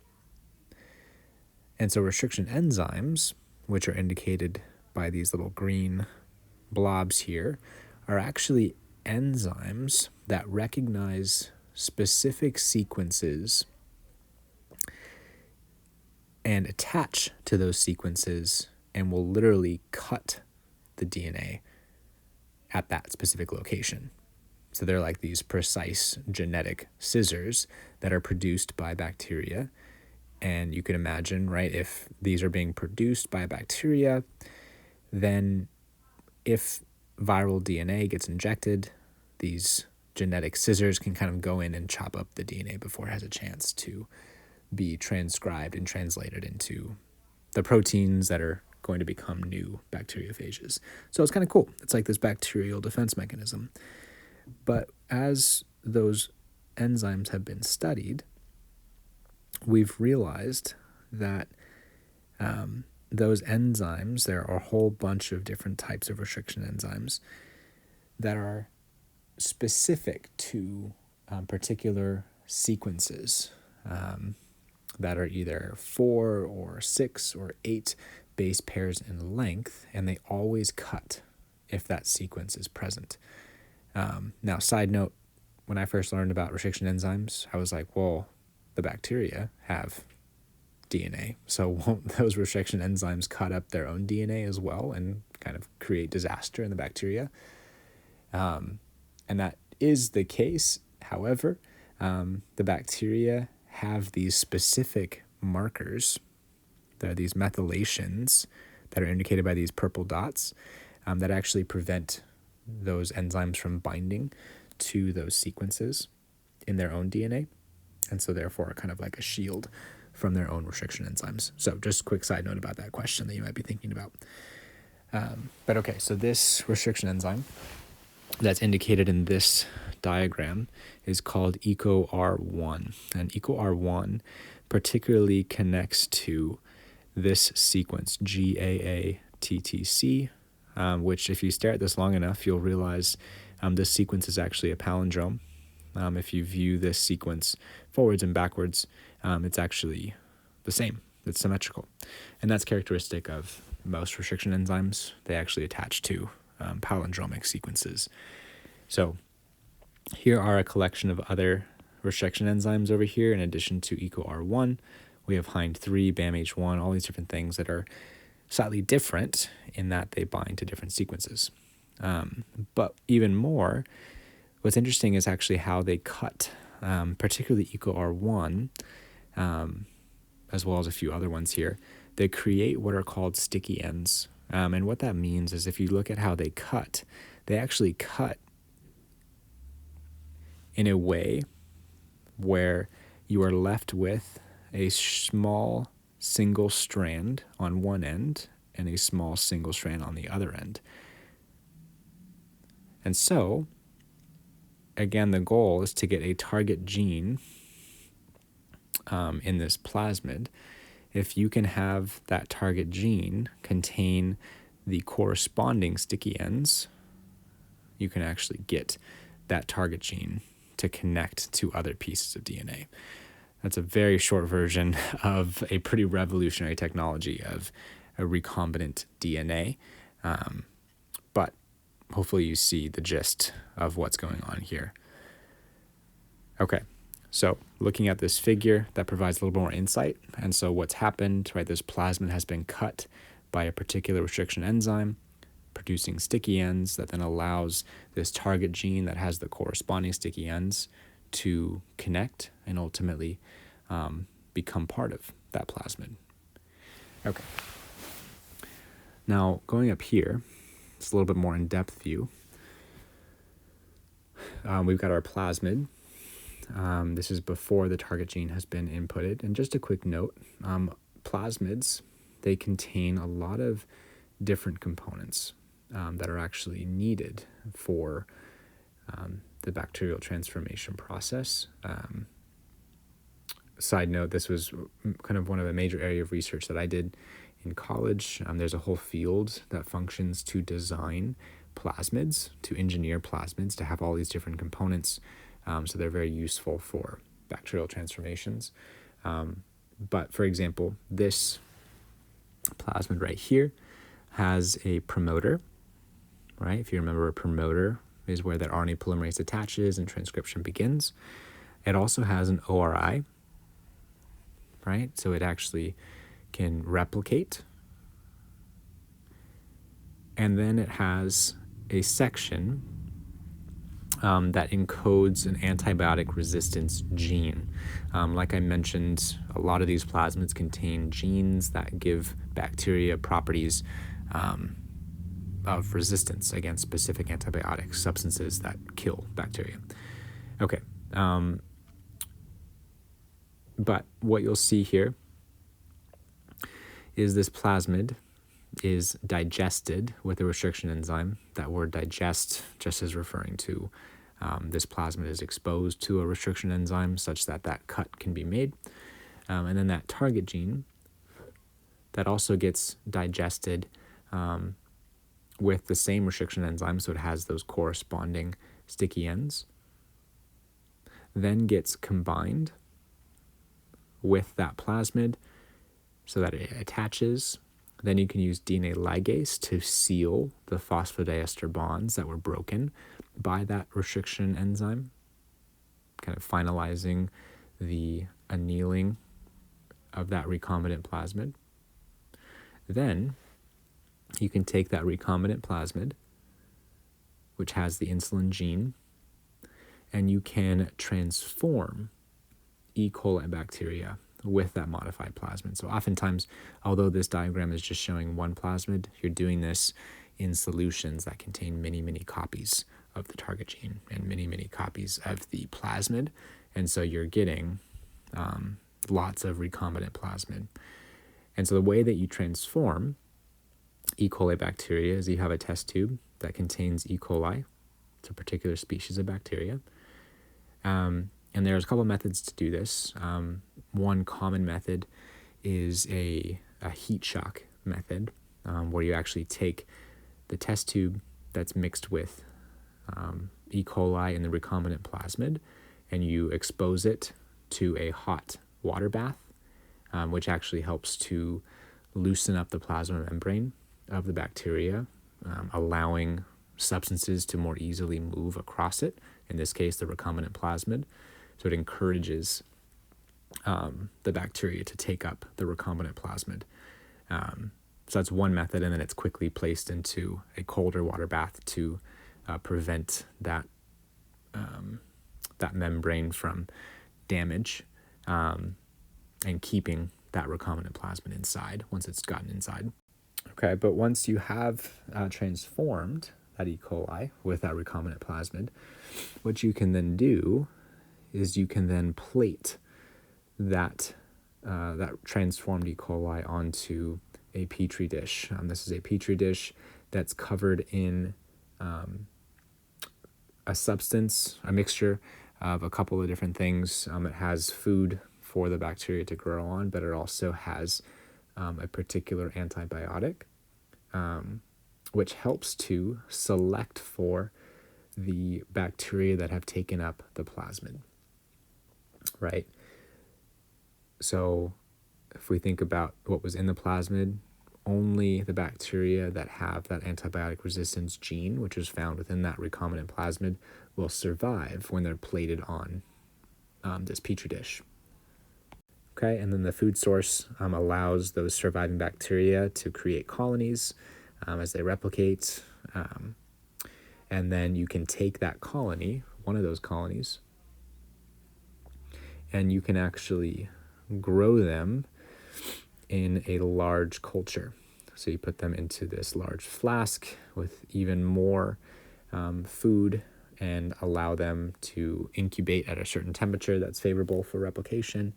And so restriction enzymes, which are indicated by these little green blobs here, are actually enzymes that recognize specific sequences and attach to those sequences and will literally cut the DNA at that specific location. So they're like these precise genetic scissors that are produced by bacteria. And you can imagine, right, if these are being produced by a bacteria, then if viral DNA gets injected, these genetic scissors can kind of go in and chop up the DNA before it has a chance to be transcribed and translated into the proteins that are going to become new bacteriophages. So it's kind of cool. It's like this bacterial defense mechanism. But as those enzymes have been studied, we've realized that those enzymes, there are a whole bunch of different types of restriction enzymes that are specific to particular sequences that are either 4 or 6 or 8 base pairs in length, and they always cut if that sequence is present. Now, side note, when I first learned about restriction enzymes, I was like, well, the bacteria have DNA, so won't those restriction enzymes cut up their own DNA as well and kind of create disaster in the bacteria? And that is the case. However, the bacteria have these specific markers. There are these methylations that are indicated by these purple dots that actually prevent those enzymes from binding to those sequences in their own DNA, and so therefore kind of like a shield from their own restriction enzymes. So just a quick side note about that question that you might be thinking about. But okay, so this restriction enzyme that's indicated in this diagram is called EcoR1. And EcoR1 particularly connects to this sequence, GAATTC, which if you stare at this long enough, you'll realize this sequence is actually a palindrome. If you view this sequence forwards and backwards, it's actually the same. It's symmetrical. And that's characteristic of most restriction enzymes. They actually attach to palindromic sequences. So here are a collection of other restriction enzymes over here in addition to EcoR1. We have HIND3, BAMH1, all these different things that are slightly different in that they bind to different sequences. But even more, what's interesting is actually how they cut, particularly EcoR1, as well as a few other ones here. They create what are called sticky ends. And what that means is if you look at how they actually cut in a way where you are left with a small single strand on one end and a small single strand on the other end. And so, again, the goal is to get a target gene in this plasmid. If you can have that target gene contain the corresponding sticky ends, you can actually get that target gene to connect to other pieces of DNA. That's a very short version of a pretty revolutionary technology of a recombinant DNA. But hopefully you see the gist of what's going on here. Okay, so looking at this figure, that provides a little more insight. And so what's happened, right, this plasmid has been cut by a particular restriction enzyme, producing sticky ends that then allows this target gene that has the corresponding sticky ends to connect and ultimately become part of that plasmid. Okay. Now, going up here, it's a little bit more in-depth view. We've got our plasmid. This is before the target gene has been inputted. And just a quick note, plasmids, they contain a lot of different components that are actually needed for the bacterial transformation process. Side note, this was kind of one of a major area of research that I did in college. There's a whole field that functions to design plasmids, to engineer plasmids, to have all these different components. So they're very useful for bacterial transformations. But for example, this plasmid right here has a promoter, right? If you remember, a promoter is where that RNA polymerase attaches and transcription begins. It also has an ORI, right? So it actually can replicate. And then it has a section that encodes an antibiotic resistance gene. Like I mentioned, a lot of these plasmids contain genes that give bacteria properties of resistance against specific antibiotic substances that kill bacteria. Okay. But what you'll see here is this plasmid is digested with a restriction enzyme. That word digest just is referring to this plasmid is exposed to a restriction enzyme such that that cut can be made. And then that target gene, that also gets digested with the same restriction enzyme, so it has those corresponding sticky ends, then gets combined with that plasmid so that it attaches. Then you can use DNA ligase to seal the phosphodiester bonds that were broken by that restriction enzyme, kind of finalizing the annealing of that recombinant plasmid. Then you can take that recombinant plasmid, which has the insulin gene, and you can transform E. coli bacteria with that modified plasmid. So oftentimes, although this diagram is just showing one plasmid, you're doing this in solutions that contain many, many copies of the target gene and many, many copies of the plasmid. And so you're getting lots of recombinant plasmid. And so the way that you transform E. coli bacteria is you have a test tube that contains E. coli. It's a particular species of bacteria. And there's a couple methods to do this. One common method is a heat shock method, where you actually take the test tube that's mixed with E. coli and the recombinant plasmid, and you expose it to a hot water bath, which actually helps to loosen up the plasma membrane of the bacteria, allowing substances to more easily move across it, in this case the recombinant plasmid, So it encourages the bacteria to take up the recombinant plasmid. So that's one method, and then it's quickly placed into a colder water bath to prevent that that membrane from damage, and keeping that recombinant plasmid inside once it's gotten inside. Okay, but once you have transformed that E. coli with that recombinant plasmid, what you can then do is you can then plate that transformed E. coli onto a petri dish. This is a petri dish that's covered in a substance, a mixture of a couple of different things. It has food for the bacteria to grow on, but it also has a particular antibiotic, which helps to select for the bacteria that have taken up the plasmid, right? So if we think about what was in the plasmid, only the bacteria that have that antibiotic resistance gene, which is found within that recombinant plasmid, will survive when they're plated on this petri dish. Okay, and then the food source allows those surviving bacteria to create colonies as they replicate. And then you can take that colony, one of those colonies, and you can actually grow them in a large culture. So you put them into this large flask with even more food and allow them to incubate at a certain temperature that's favorable for replication.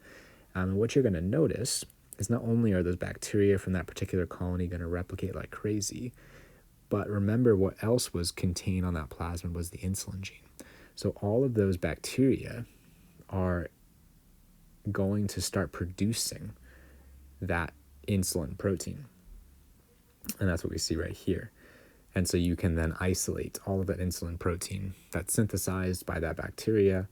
And what you're going to notice is not only are those bacteria from that particular colony going to replicate like crazy, but remember what else was contained on that plasmid was the insulin gene. So all of those bacteria are going to start producing that insulin protein. And that's what we see right here. And so you can then isolate all of that insulin protein that's synthesized by that bacteria,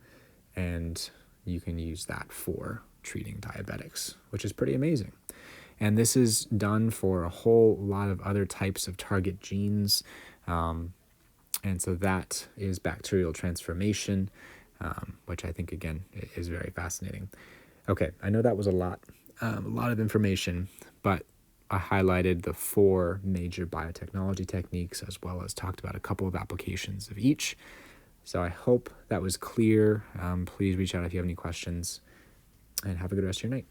and you can use that for treating diabetics, which is pretty amazing. And this is done for a whole lot of other types of target genes. And so that is bacterial transformation, which I think, again, is very fascinating. Okay, I know that was a lot of information, but I highlighted the 4 major biotechnology techniques as well as talked about a couple of applications of each. So I hope that was clear. Please reach out if you have any questions, and have a good rest of your night.